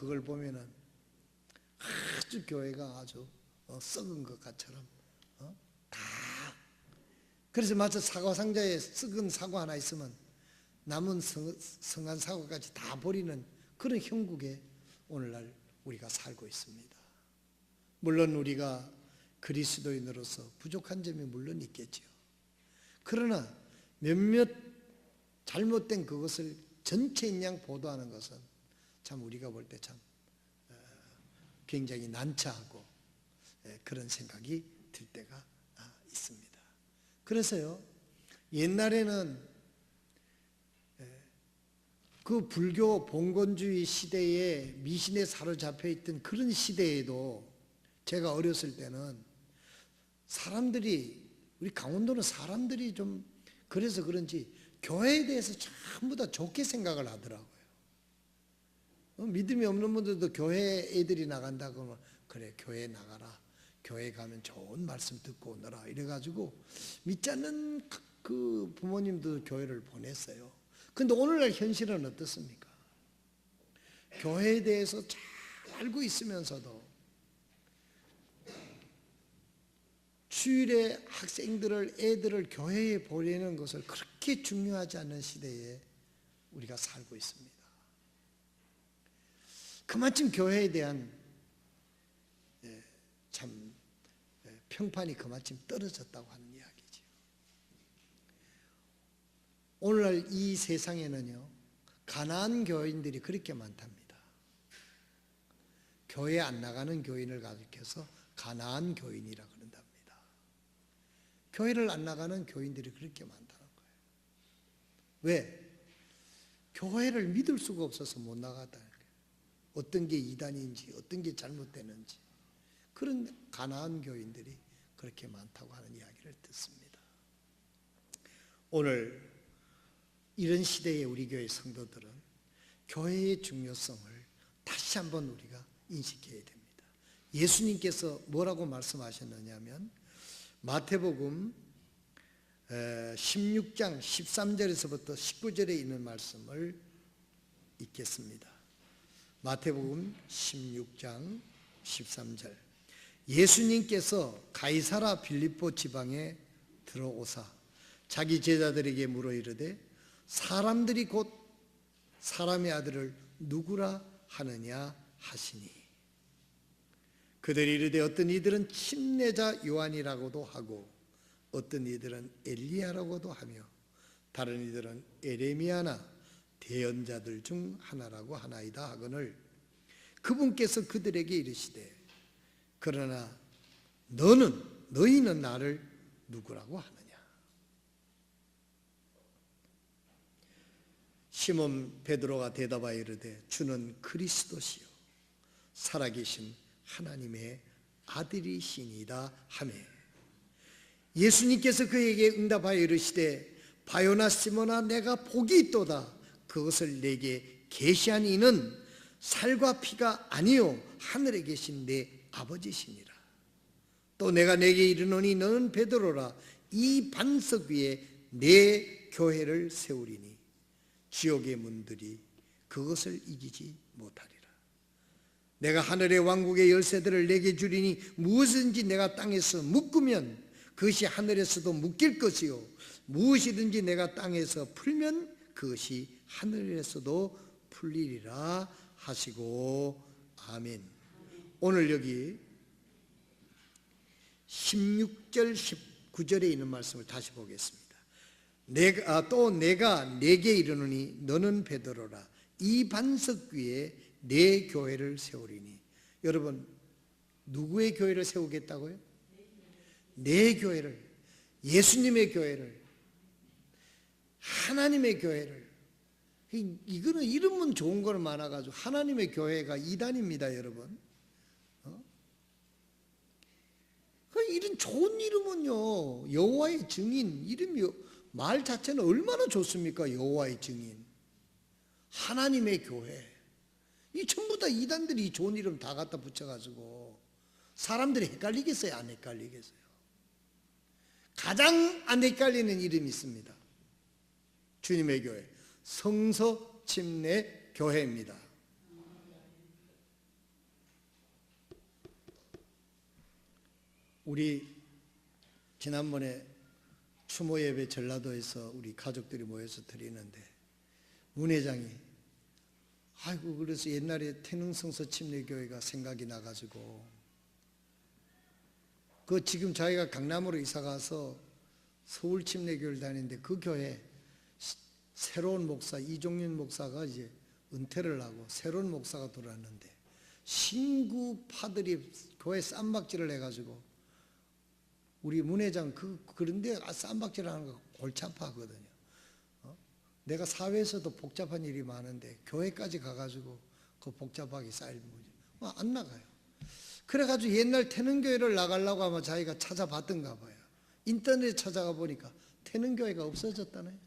그걸 보면은 아주 교회가 아주 썩은 것 같처럼 다. 그래서 마치 사과 상자에 썩은 사과 하나 있으면 남은 성한 사과까지 다 버리는 그런 형국에 오늘날 우리가 살고 있습니다. 물론 우리가 그리스도인으로서 부족한 점이 물론 있겠지요. 그러나 몇몇 잘못된 그것을 전체인 양 보도하는 것은 참 우리가 볼 때 참 굉장히 난처하고 그런 생각이 들 때가 있습니다. 그래서요, 옛날에는 그 불교 봉건주의 시대에 미신에 사로잡혀 있던 그런 시대에도 제가 어렸을 때는 사람들이, 우리 강원도는 사람들이 좀 그래서 그런지 교회에 대해서 전부 다 좋게 생각을 하더라고요. 믿음이 없는 분들도 교회 애들이 나간다 그러면 그래, 교회 나가라, 교회 가면 좋은 말씀 듣고 오너라 이래가지고 믿지 않는 그 부모님도 교회를 보냈어요. 근데 오늘날 현실은 어떻습니까? 교회에 대해서 잘 알고 있으면서도 주일에 애들을 교회에 보내는 것을 그렇게 중요하지 않은 시대에 우리가 살고 있습니다. 그만큼 교회에 대한 참 평판이 그만큼 떨어졌다고 하는 이야기죠. 오늘날 이 세상에는요, 가난한 교인들이 그렇게 많답니다. 교회 안 나가는 교인을 가리켜서 가난한 교인이라 그런답니다. 교회를 안 나가는 교인들이 그렇게 많다는 거예요. 왜? 교회를 믿을 수가 없어서 못 나가다. 어떤 게 이단인지 어떤 게 잘못되는지 그런 가난한 교인들이 그렇게 많다고 하는 이야기를 듣습니다. 오늘 이런 시대에 우리 교회 성도들은 교회의 중요성을 다시 한번 우리가 인식해야 됩니다. 예수님께서 뭐라고 말씀하셨느냐면 마태복음 16장 13절에서부터 19절에 있는 말씀을 읽겠습니다. 마태복음 16장 13절. 예수님께서 가이사라 빌립보 지방에 들어오사 자기 제자들에게 물어 이르되 사람들이 곧 사람의 아들을 누구라 하느냐 하시니 그들이 이르되 어떤 이들은 침례자 요한이라고도 하고 어떤 이들은 엘리야라고도 하며 다른 이들은 에레미야나 대언자들 중 하나라고 하나이다 하거늘 그분께서 그들에게 이르시되 그러나 너희는 나를 누구라고 하느냐. 시몬 베드로가 대답하여 이르되 주는 그리스도시요 살아계신 하나님의 아들이시니이다 하매 예수님께서 그에게 응답하여 이르시되 바요나 시몬아 내가 복이 있도다. 그것을 내게 계시한 이는 살과 피가 아니요 하늘에 계신 내 아버지시니라. 또 내가 내게 이르노니 너는 베드로라. 이 반석 위에 내 교회를 세우리니 지옥의 문들이 그것을 이기지 못하리라. 내가 하늘의 왕국의 열쇠들을 내게 주리니 무엇이든지 내가 땅에서 묶으면 그것이 하늘에서도 묶일 것이요 무엇이든지 내가 땅에서 풀면 그것이 하늘에서도 풀리리라 하시고 아멘. 오늘 여기 16절 19절에 있는 말씀을 다시 보겠습니다. 또 내가 내게 이르노니 너는 베드로라. 이 반석 위에 내 교회를 세우리니. 여러분 누구의 교회를 세우겠다고요? 내 교회를, 예수님의 교회를, 하나님의 교회를. 이거는 이름은 좋은 걸 많아가지고 하나님의 교회가 이단입니다, 여러분. 이런 좋은 이름은요, 여호와의 증인 이름이 말 자체는 얼마나 좋습니까? 여호와의 증인, 하나님의 교회. 이 전부 다 이단들이 좋은 이름 다 갖다 붙여가지고 사람들이 헷갈리겠어요? 안 헷갈리겠어요? 가장 안 헷갈리는 이름이 있습니다. 주님의 교회, 성서 침례 교회입니다. 우리 지난번에 추모 예배 전라도에서 우리 가족들이 모여서 드리는데 문 회장이 아이고 그래서 옛날에 태능성서 침례교회가 생각이 나가지고 그 지금 자기가 강남으로 이사 가서 서울 침례교회를 다니는데 그 교회 새로운 목사 이종윤 목사가 이제 은퇴를 하고 새로운 목사가 들어왔는데 신구 파들이 교회 쌈박질을 해가지고 우리 문 회장 그런데 쌈박질 하는 거 골치 아파하거든요. 내가 사회에서도 복잡한 일이 많은데 교회까지 가가지고 그 복잡하게 쌓일 문제 안 나가요. 그래가지고 옛날 태능교회를 나가려고 아마 자기가 찾아봤던가 봐요. 인터넷에 찾아가 보니까 태능교회가 없어졌다네.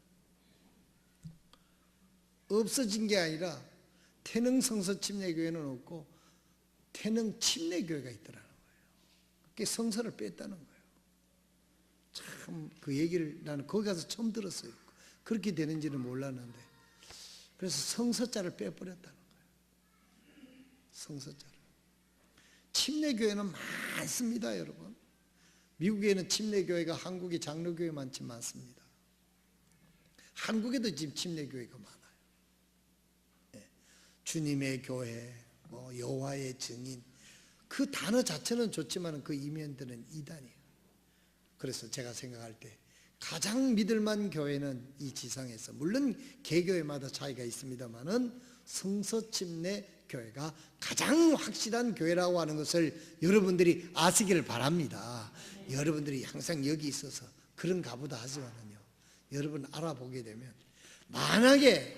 없어진 게 아니라 태능성서 침례교회는 없고 태능침례교회가 있더라는 거예요. 그게 성서를 뺐다는 거예요. 참 그 얘기를 나는 거기 가서 처음 들었어요. 그렇게 되는지는 몰랐는데 그래서 성서자를 빼버렸다는 거예요. 성서자를. 침례교회는 많습니다, 여러분. 미국에는 침례교회가 한국에 장로교회만치 많습니다. 한국에도 지금 침례교회가 많아요. 네. 주님의 교회, 여호와의 증인 그 단어 자체는 좋지만 그 이면들은 이단이에요. 그래서 제가 생각할 때 가장 믿을만한 교회는 이 지상에서 물론 개교회마다 차이가 있습니다만은 성서침례교회가 가장 확실한 교회라고 하는 것을 여러분들이 아시기를 바랍니다. 여러분들이 항상 여기 있어서 그런가 보다 하지만은요, 여러분 알아보게 되면 만약에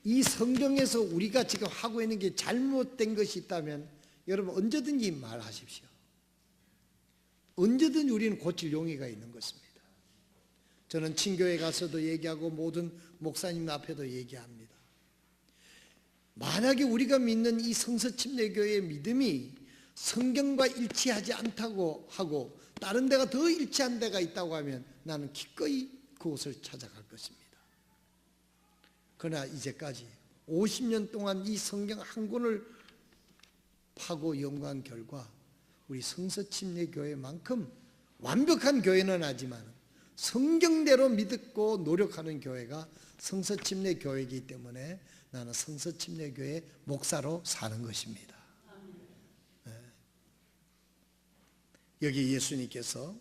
이 성경에서 우리가 지금 하고 있는 게 잘못된 것이 있다면 여러분 언제든지 말하십시오. 언제든지 우리는 고칠 용의가 있는 것입니다. 저는 친교회 가서도 얘기하고 모든 목사님 앞에도 얘기합니다. 만약에 우리가 믿는 이 성서침례교회의 믿음이 성경과 일치하지 않다고 하고 다른 데가 더 일치한 데가 있다고 하면 나는 기꺼이 그곳을 찾아갈 것입니다. 그러나 이제까지 50년 동안 이 성경 한 권을 파고 연구한 결과 우리 성서침례교회만큼 완벽한 교회는 아니지만 성경대로 믿고 노력하는 교회가 성서침례교회이기 때문에 나는 성서침례교회 목사로 사는 것입니다. 네. 여기 예수님께서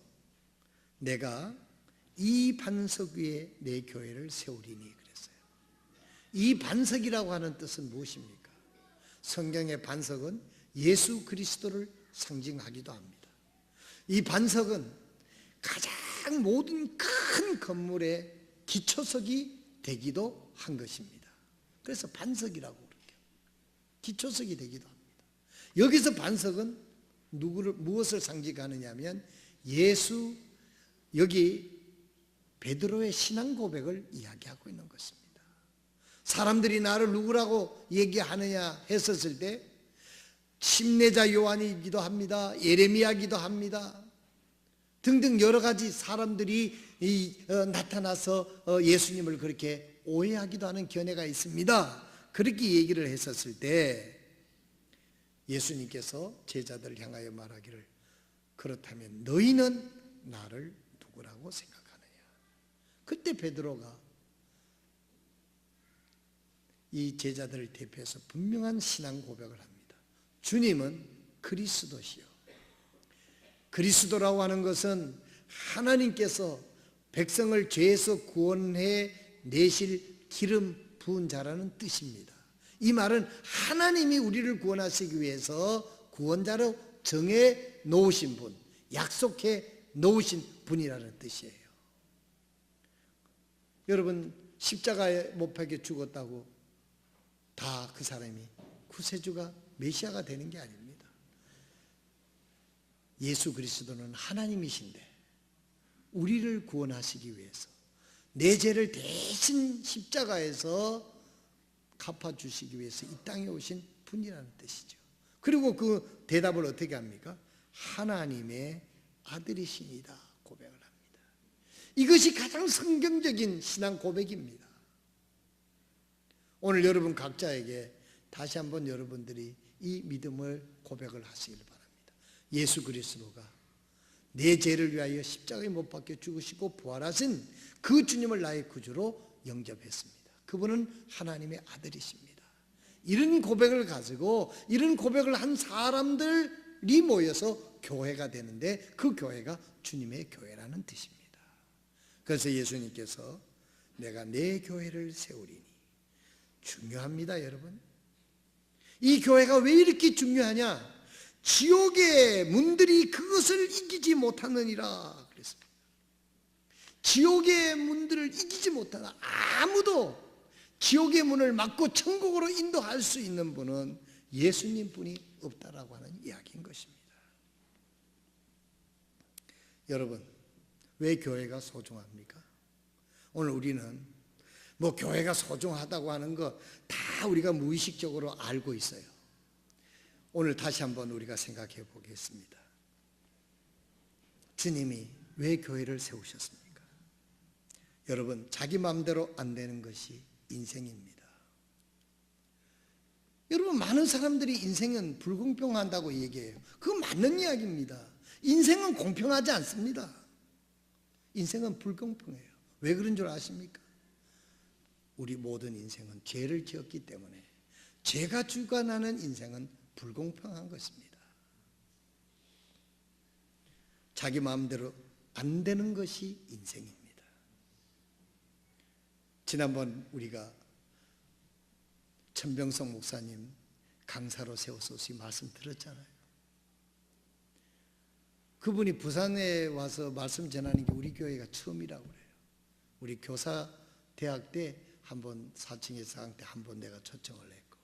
내가 이 반석 위에 내 교회를 세우리니 그랬어요. 이 반석이라고 하는 뜻은 무엇입니까? 성경의 반석은 예수 그리스도를 상징하기도 합니다. 이 반석은 가장 모든 큰 건물의 기초석이 되기도 한 것입니다. 그래서 반석이라고 그러죠. 기초석이 되기도 합니다. 여기서 반석은 무엇을 상징하느냐 하면 예수, 여기 베드로의 신앙 고백을 이야기하고 있는 것입니다. 사람들이 나를 누구라고 얘기하느냐 했었을 때 침례자 요한이기도 합니다. 예레미야기도 합니다. 등등 여러 가지 사람들이 나타나서 예수님을 그렇게 오해하기도 하는 견해가 있습니다. 그렇게 얘기를 했었을 때 예수님께서 제자들을 향하여 말하기를 그렇다면 너희는 나를 누구라고 생각하느냐. 그때 베드로가 이 제자들을 대표해서 분명한 신앙 고백을 합니다. 주님은 그리스도시요. 그리스도라고 하는 것은 하나님께서 백성을 죄에서 구원해 내실 기름 부은 자라는 뜻입니다. 이 말은 하나님이 우리를 구원하시기 위해서 구원자로 정해 놓으신 분, 약속해 놓으신 분이라는 뜻이에요. 여러분 십자가에 못 박혀 죽었다고 다 그 사람이 구세주가 메시아가 되는 게 아닙니다. 예수 그리스도는 하나님이신데 우리를 구원하시기 위해서 내 죄를 대신 십자가에서 갚아주시기 위해서 이 땅에 오신 분이라는 뜻이죠. 그리고 그 대답을 어떻게 합니까? 하나님의 아들이십니다 고백을 합니다. 이것이 가장 성경적인 신앙 고백입니다. 오늘 여러분 각자에게 다시 한번 여러분들이 이 믿음을 고백을 하시길 바랍니다. 예수 그리스도가 내 죄를 위하여 십자가에 못 박혀 죽으시고 부활하신 그 주님을 나의 구주로 영접했습니다. 그분은 하나님의 아들이십니다. 이런 고백을 가지고 이런 고백을 한 사람들이 모여서 교회가 되는데 그 교회가 주님의 교회라는 뜻입니다. 그래서 예수님께서 내가 내 교회를 세우리니, 중요합니다, 여러분. 이 교회가 왜 이렇게 중요하냐? 지옥의 문들이 그것을 이기지 못하느니라 그랬습니다. 지옥의 문들을 이기지 못하나, 아무도 지옥의 문을 막고 천국으로 인도할 수 있는 분은 예수님뿐이 없다라고 하는 이야기인 것입니다. 여러분, 왜 교회가 소중합니까? 오늘 우리는 뭐 교회가 소중하다고 하는 거 다 우리가 무의식적으로 알고 있어요. 오늘 다시 한번 우리가 생각해 보겠습니다. 주님이 왜 교회를 세우셨습니까? 여러분, 자기 마음대로 안 되는 것이 인생입니다. 여러분, 많은 사람들이 인생은 불공평한다고 얘기해요. 그건 맞는 이야기입니다. 인생은 공평하지 않습니다. 인생은 불공평해요. 왜 그런 줄 아십니까? 우리 모든 인생은 죄를 지었기 때문에 죄가 주관하는 인생은 불공평한 것입니다. 자기 마음대로 안 되는 것이 인생입니다. 지난번 우리가 천병석 목사님 강사로 세워서 말씀 들었잖아요. 그분이 부산에 와서 말씀 전하는 게 우리 교회가 처음이라고 그래요. 우리 교사 대학 때 한번 4층에 4강 때 한 번 내가 초청을 했고,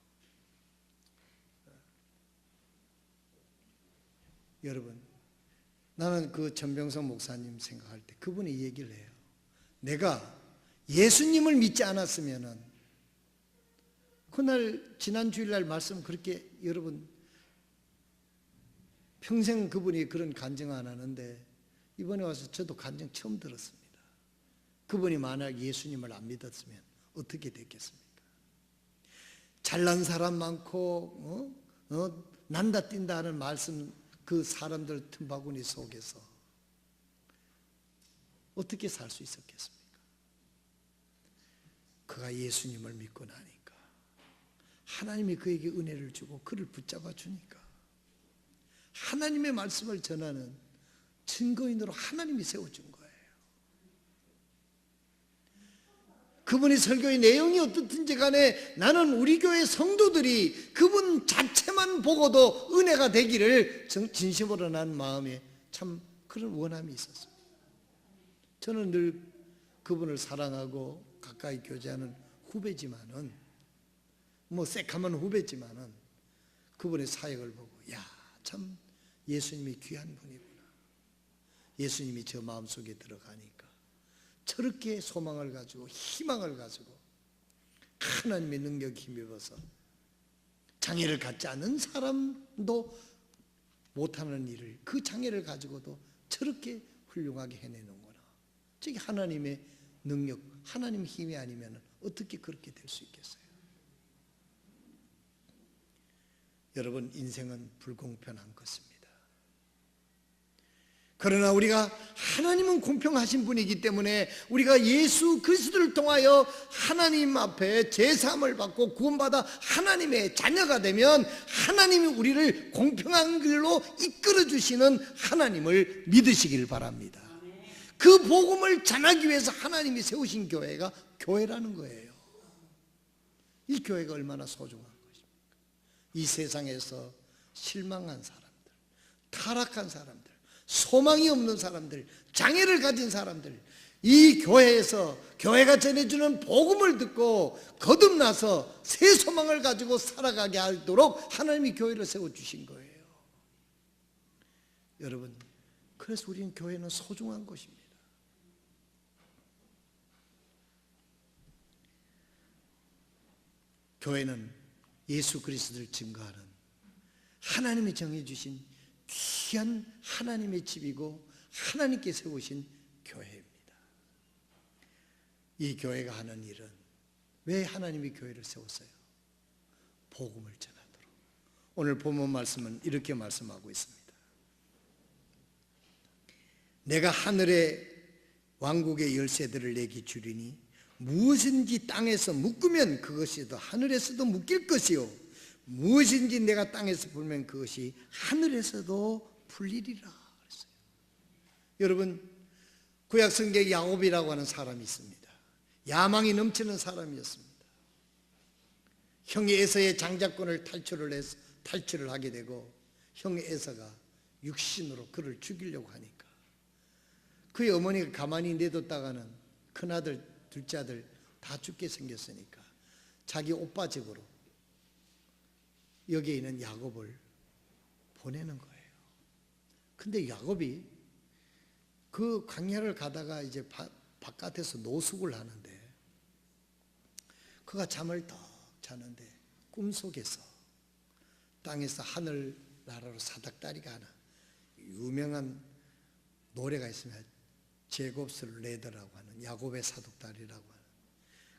여러분, 나는 그 전병석 목사님 생각할 때 그분이 얘기를 해요. 내가 예수님을 믿지 않았으면은, 그날 지난 주일날 말씀 그렇게 여러분 평생 그분이 그런 간증 안 하는데 이번에 와서 저도 간증 처음 들었습니다. 그분이 만약 예수님을 안 믿었으면 어떻게 됐겠습니까? 잘난 사람 많고 난다 뛴다 하는 말씀, 그 사람들 틈바구니 속에서 어떻게 살 수 있었겠습니까? 그가 예수님을 믿고 나니까 하나님이 그에게 은혜를 주고 그를 붙잡아 주니까 하나님의 말씀을 전하는 증거인으로 하나님이 세워준 거예요. 그분이 설교의 내용이 어떻든지 간에 나는 우리 교회 성도들이 그분 자체만 보고도 은혜가 되기를 진심으로 난 마음에 참 그런 원함이 있었습니다. 저는 늘 그분을 사랑하고 가까이 교제하는 후배지만은, 뭐 새카만 후배지만은 그분의 사역을 보고 야, 참 예수님이 귀한 분이구나. 예수님이 저 마음속에 들어가니까 저렇게 소망을 가지고 희망을 가지고 하나님의 능력 힘입어서 장애를 갖지 않은 사람도 못하는 일을 그 장애를 가지고도 저렇게 훌륭하게 해내는구나. 저게 하나님의 능력, 하나님의 힘이 아니면 어떻게 그렇게 될 수 있겠어요? 여러분, 인생은 불공평한 것입니다. 그러나 우리가 하나님은 공평하신 분이기 때문에 우리가 예수 그리스도를 통하여 하나님 앞에 제사함을 받고 구원받아 하나님의 자녀가 되면 하나님이 우리를 공평한 길로 이끌어 주시는 하나님을 믿으시길 바랍니다. 그 복음을 전하기 위해서 하나님이 세우신 교회가 교회라는 거예요. 이 교회가 얼마나 소중한 것입니까? 이 세상에서 실망한 사람들, 타락한 사람들, 소망이 없는 사람들, 장애를 가진 사람들, 이 교회에서 교회가 전해주는 복음을 듣고 거듭나서 새 소망을 가지고 살아가게 하도록 하나님이 교회를 세워주신 거예요. 여러분, 그래서 우리는 교회는 소중한 것입니다. 교회는 예수 그리스도를 증거하는 하나님이 정해주신 귀한 하나님의 집이고 하나님께 세우신 교회입니다. 이 교회가 하는 일은, 왜 하나님이 교회를 세웠어요? 복음을 전하도록. 오늘 본문 말씀은 이렇게 말씀하고 있습니다. 내가 하늘의 왕국의 열쇠들을 내게 주리니 무엇인지 땅에서 묶으면 그것이 또 하늘에서도 묶일 것이요 무엇인지 내가 땅에서 풀면 그것이 하늘에서도 풀리리라 그랬어요. 여러분, 구약 성경에 야곱이라고 하는 사람이 있습니다. 야망이 넘치는 사람이었습니다. 형이 에서의 장자권을 탈출을 하게 되고 형 에서가 육신으로 그를 죽이려고 하니까 그의 어머니가 가만히 내뒀다가는 큰아들 둘째 아들 다 죽게 생겼으니까 자기 오빠 집으로 여기에 있는 야곱을 보내는 거예요. 근데 야곱이 그 광야를 가다가 이제 바깥에서 노숙을 하는데 그가 잠을 딱 자는데 꿈속에서 땅에서 하늘나라로 사닥다리가 하나 유명한 노래가 있으면 제곱스를 레더라고 하는 야곱의 사닥다리라고 하는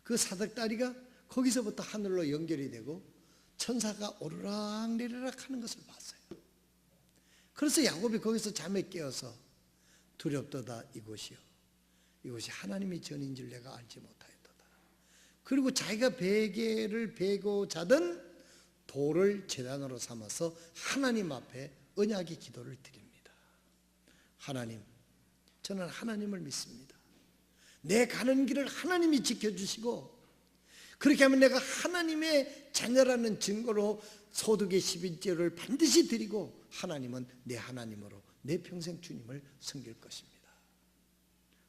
그 사닥다리가 거기서부터 하늘로 연결이 되고 천사가 오르락내리락 하는 것을 봤어요. 그래서 야곱이 거기서 잠에 깨어서 두렵도다 이곳이 하나님의 전인 줄 내가 알지 못하였도다. 그리고 자기가 베개를 베고 자던 돌을 제단으로 삼아서 하나님 앞에 언약의 기도를 드립니다. 하나님, 저는 하나님을 믿습니다. 내 가는 길을 하나님이 지켜주시고 그렇게 하면 내가 하나님의 자녀라는 증거로 소득의 10인째를 반드시 드리고 하나님은 내 하나님으로 내 평생 주님을 섬길 것입니다.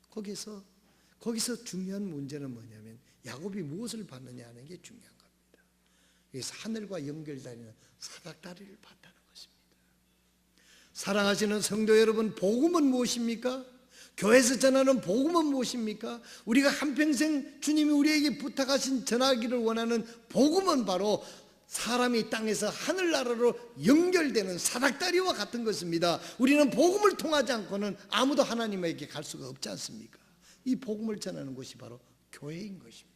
거기서 중요한 문제는 뭐냐면 야곱이 무엇을 받느냐 하는 게 중요한 겁니다. 그래서 하늘과 연결되는 사닥다리를 봤다는 것입니다. 사랑하시는 성도 여러분, 복음은 무엇입니까? 교회에서 전하는 복음은 무엇입니까? 우리가 한평생 주님이 우리에게 부탁하신 전하기를 원하는 복음은 바로 사람이 땅에서 하늘나라로 연결되는 사닥다리와 같은 것입니다. 우리는 복음을 통하지 않고는 아무도 하나님에게 갈 수가 없지 않습니까? 이 복음을 전하는 곳이 바로 교회인 것입니다.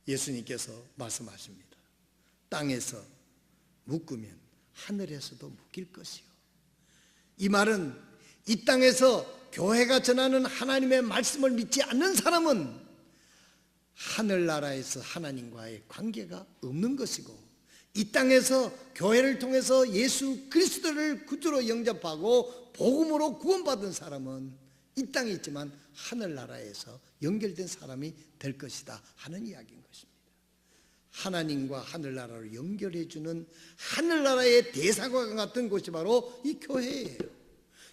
예수님께서 말씀하십니다. 땅에서 묶으면 하늘에서도 묶일 것이요. 이 말은 이 땅에서 교회가 전하는 하나님의 말씀을 믿지 않는 사람은 하늘나라에서 하나님과의 관계가 없는 것이고 이 땅에서 교회를 통해서 예수 그리스도를 구주로 영접하고 복음으로 구원받은 사람은 이 땅에 있지만 하늘나라에서 연결된 사람이 될 것이다 하는 이야기인 것입니다. 하나님과 하늘나라를 연결해주는 하늘나라의 대사관 같은 곳이 바로 이 교회예요.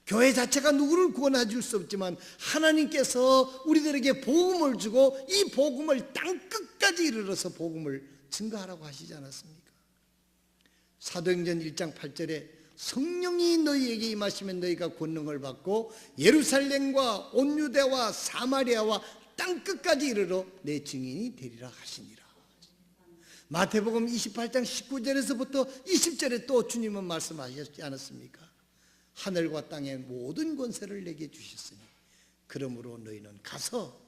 교회 자체가 누구를 구원해 줄 수 없지만 하나님께서 우리들에게 복음을 주고 이 복음을 땅끝까지 이르러서 복음을 증거하라고 하시지 않았습니까? 사도행전 1장 8절에 성령이 너희에게 임하시면 너희가 권능을 받고 예루살렘과 온 유대와 사마리아와 땅끝까지 이르러 내 증인이 되리라 하시니라. 마태복음 28장 19절에서부터 20절에 또 주님은 말씀하셨지 않았습니까? 하늘과 땅의 모든 권세를 내게 주셨으니 그러므로 너희는 가서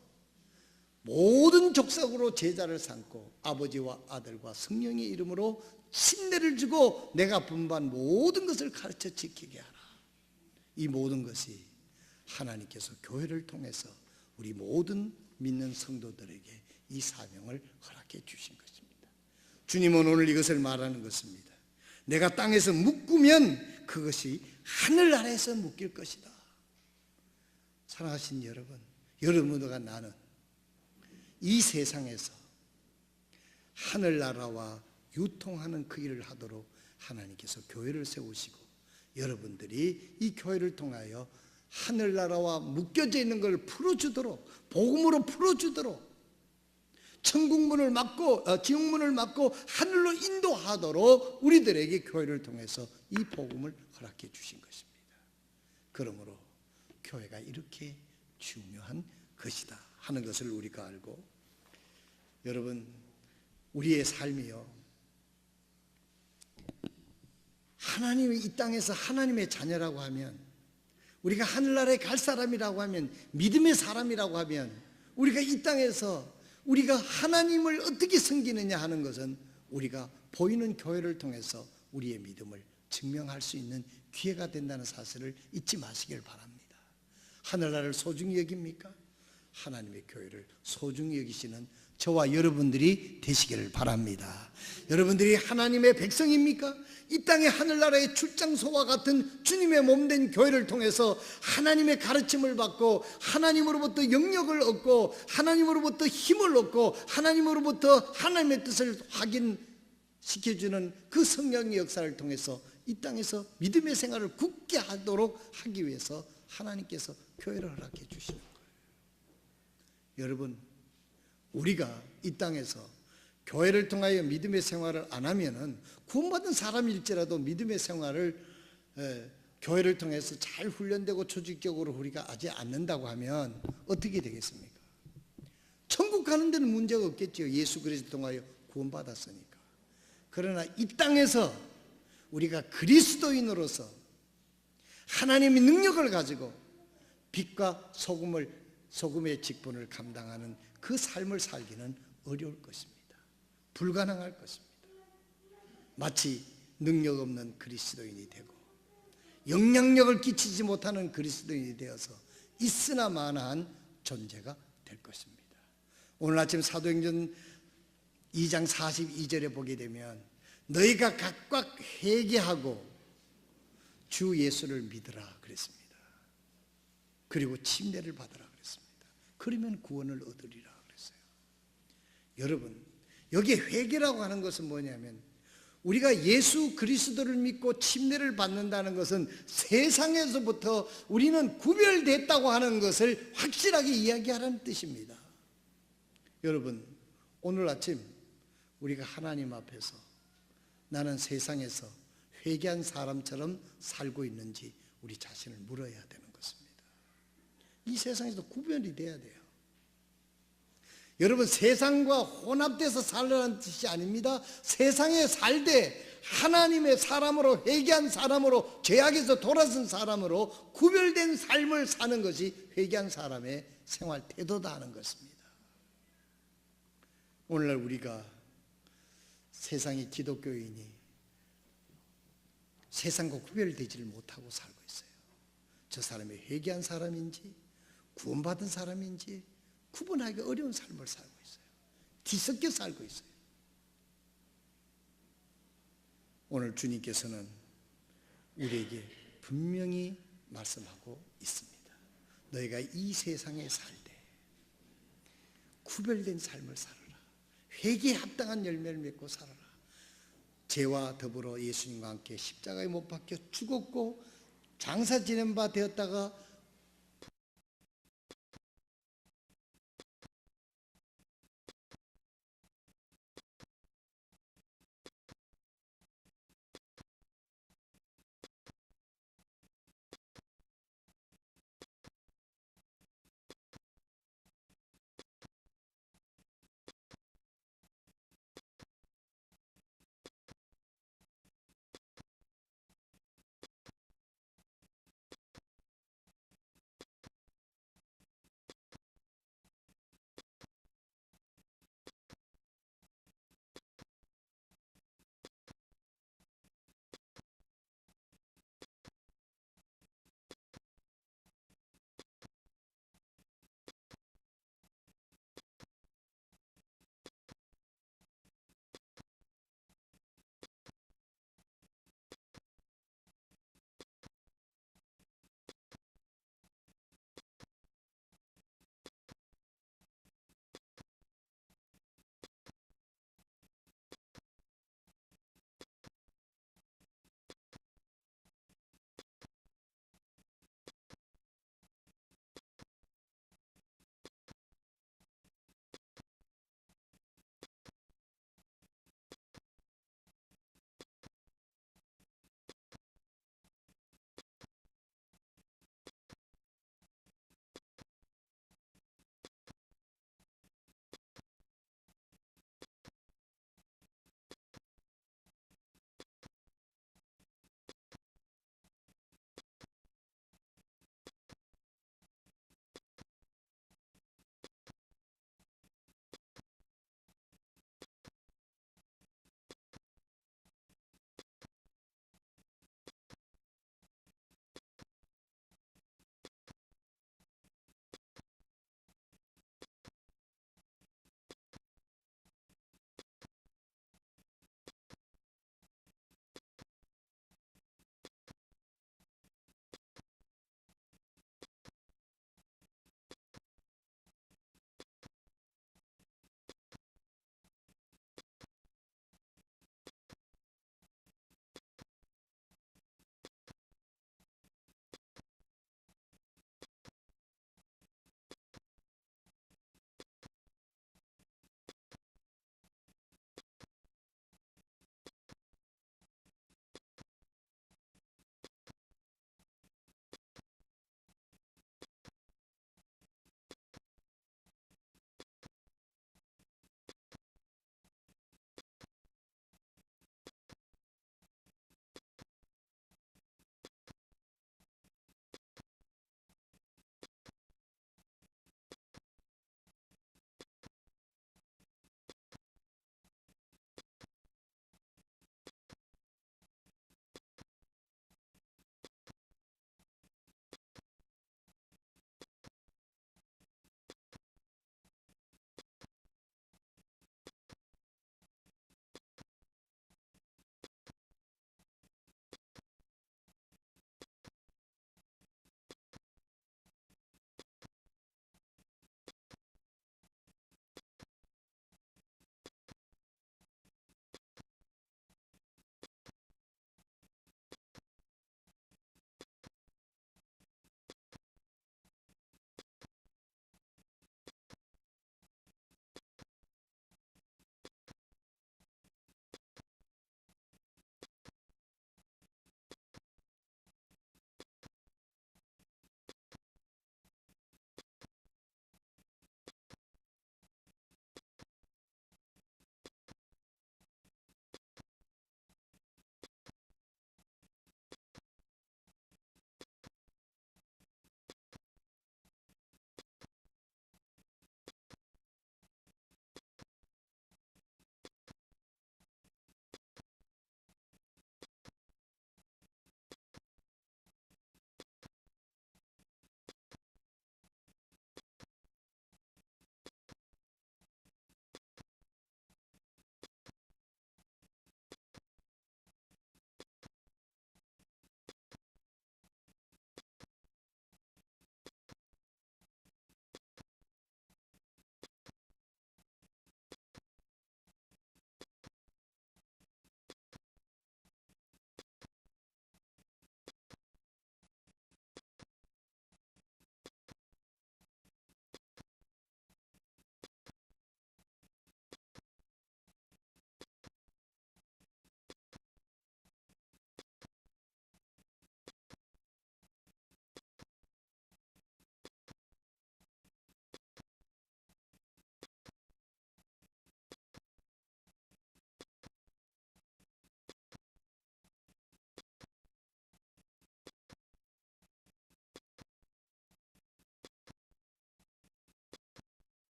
모든 족속으로 제자를 삼고 아버지와 아들과 성령의 이름으로 침례를 주고 내가 분부한 모든 것을 가르쳐 지키게 하라. 이 모든 것이 하나님께서 교회를 통해서 우리 모든 믿는 성도들에게 이 사명을 허락해 주신 것입니다. 주님은 오늘 이것을 말하는 것입니다. 내가 땅에서 묶으면 그것이 하늘나라에서 묶일 것이다. 사랑하신 여러분, 여러분들과 나는 이 세상에서 하늘나라와 유통하는 그 일을 하도록 하나님께서 교회를 세우시고 여러분들이 이 교회를 통하여 하늘나라와 묶여져 있는 걸 풀어주도록 복음으로 풀어주도록 천국문을 막고 지옥문을 막고 하늘로 인도하도록 우리들에게 교회를 통해서 이 복음을 허락해 주신 것입니다. 그러므로 교회가 이렇게 중요한 것이다 하는 것을 우리가 알고, 여러분, 우리의 삶이요, 하나님이 이 땅에서 하나님의 자녀라고 하면, 우리가 하늘나라에 갈 사람이라고 하면, 믿음의 사람이라고 하면, 우리가 이 땅에서 우리가 하나님을 어떻게 섬기느냐 하는 것은 우리가 보이는 교회를 통해서 우리의 믿음을 증명할 수 있는 기회가 된다는 사실을 잊지 마시길 바랍니다. 하늘나라를 소중히 여깁니까? 하나님의 교회를 소중히 여기시는 저와 여러분들이 되시기를 바랍니다. 여러분들이 하나님의 백성입니까? 이 땅의 하늘나라의 출장소와 같은 주님의 몸된 교회를 통해서 하나님의 가르침을 받고 하나님으로부터 영역을 얻고 하나님으로부터 힘을 얻고 하나님으로부터 하나님의 뜻을 확인시켜주는 그 성령의 역사를 통해서 이 땅에서 믿음의 생활을 굳게 하도록 하기 위해서 하나님께서 교회를 허락해 주시는 거예요. 여러분, 우리가 이 땅에서 교회를 통하여 믿음의 생활을 안 하면은 구원받은 사람일지라도 믿음의 생활을 교회를 통해서 잘 훈련되고 조직적으로 우리가 하지 않는다고 하면 어떻게 되겠습니까? 천국 가는 데는 문제가 없겠죠. 예수 그리스도 통하여 구원받았으니까. 그러나 이 땅에서 우리가 그리스도인으로서 하나님의 능력을 가지고 빛과 소금의 직분을 감당하는 그 삶을 살기는 어려울 것입니다. 불가능할 것입니다. 마치 능력 없는 그리스도인이 되고 영향력을 끼치지 못하는 그리스도인이 되어서 있으나 마나한 존재가 될 것입니다. 오늘 아침 사도행전 2장 42절에 보게 되면 너희가 각각 회개하고 주 예수를 믿으라 그랬습니다. 그리고 침례를 받으라 그랬습니다. 그러면 구원을 얻으리라 그랬어요. 여러분, 여기 회개라고 하는 것은 뭐냐면 우리가 예수 그리스도를 믿고 침례를 받는다는 것은 세상에서부터 우리는 구별됐다고 하는 것을 확실하게 이야기하라는 뜻입니다. 여러분, 오늘 아침 우리가 하나님 앞에서 나는 세상에서 회개한 사람처럼 살고 있는지 우리 자신을 물어야 되는 것입니다. 이 세상에서 구별이 돼야 돼요. 여러분, 세상과 혼합돼서 살라는 뜻이 아닙니다. 세상에 살되 하나님의 사람으로, 회개한 사람으로, 죄악에서 돌아선 사람으로 구별된 삶을 사는 것이 회개한 사람의 생활 태도다 하는 것입니다. 오늘날 우리가 세상의 기독교인이 세상과 구별되지를 못하고 살고 있어요. 저 사람이 회개한 사람인지 구원받은 사람인지 구분하기 어려운 삶을 살고 있어요. 뒤섞여 살고 있어요. 오늘 주님께서는 우리에게 분명히 말씀하고 있습니다. 너희가 이 세상에 살 때 구별된 삶을 살아라. 회개에 합당한 열매를 맺고 살아라. 죄와 더불어 예수님과 함께 십자가에 못 박혀 죽었고 장사 지낸 바 되었다가